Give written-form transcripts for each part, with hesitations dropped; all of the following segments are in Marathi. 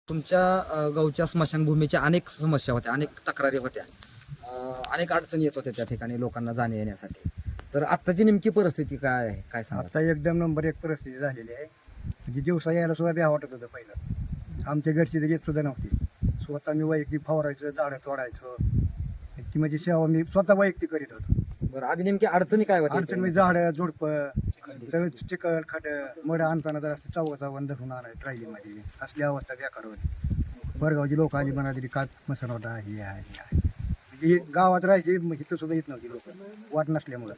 तुमच्या गावच्या स्मशानभूमीच्या अनेक समस्या होत्या, अनेक तक्रारी होत्या, अनेक अडचणी येत होत्या त्या ठिकाणी लोकांना जाण्या येण्यासाठी. तर आत्ताची नेमकी परिस्थिती काय आहे, काय सांगा? आता एकदम नंबर एक परिस्थिती झालेली आहे. म्हणजे दिवसा यायला सुद्धा भ्या वाटत होतं पहिलं. आमच्या घरची तरी येत सुद्धा नव्हती. स्वतः मी वैयक्तिक फवारायचं, झाडं तोडायचं, ती म्हणजे सेवा मी स्वतः वैयक्तिक करीत होतो. बरं, आधी नेमकी अडचणी काय होत्या? अडचण म्हणजे झाडं झुडपं सगळं चिकल खट मड आणताना जर असं चव्हाचावण धरून आणायचं ट्रायलीमध्ये, असली अवस्था बेकार होती. बरगावची लोक आली म्हणा तरी काय मसनवटा हे आहे हे आहे. म्हणजे ही गावात राहायची इथं सुद्धा येत नव्हती लोक, वाट नसल्यामुळं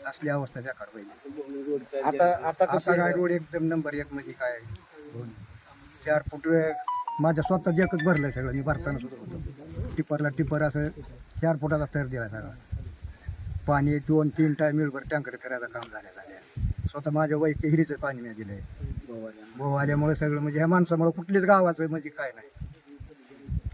असली अवस्था बेकार पाहिजे. आता आता आता काय रोड एकदम नंबर एक म्हणजे काय 4 फूट माझ्या स्वतः जॅकच भरलं सगळं. मी भरताना सुद्धा होतो टिपर असं 4 फुटाचा थर दिला सगळा. पाणी 2-3 टाइम मिळभर टँकर करायचं काम झालेलं आहे. स्वतः माझ्या वैयक्तिक हिरीचं पाणी मी दिलंय. भाऊ आल्यामुळे सगळं म्हणजे ह्या माणसामुळे कुठलीच गावाचं म्हणजे काय नाही.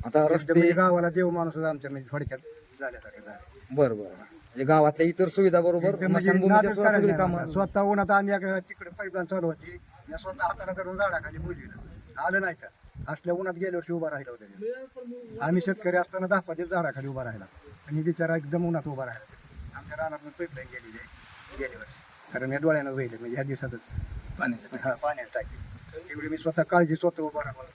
आता एकदम रस्ते म्हणजे गावाला देव माणूस आमच्या म्हणजे थोडक्यात झाल्यासारखं झालं. बरं बरं, म्हणजे गावातल्या इतर सुविधा बरोबर एकदम म्हणजे स्मशानभूमीच्या नादच सुद्धा सगळी करायला कामं. नाही. स्वतः उन्हात आम्ही तिकडे पाईपलाईन चालू होती, मी स्वतः हाताला धरून झाडाखाली बोललेलं आलं नाही तर असल्या उन्हात गेल्यावर्षी उभा राहिला होता. आम्ही शेतकरी असताना 10-5 झाडाखाली उभा राहिला आणि बिचारा एकदम उन्हात उभा राहिला. आमच्या रानातून पाईपलाईन गेलेली आहे गेल्या वर्षी, कारण या डोळ्यानं वहिले म्हणजे ह्या दिवसातच पाण्याची टाकी. तेवढी मी स्वतः काळजी स्वतः उभा राहून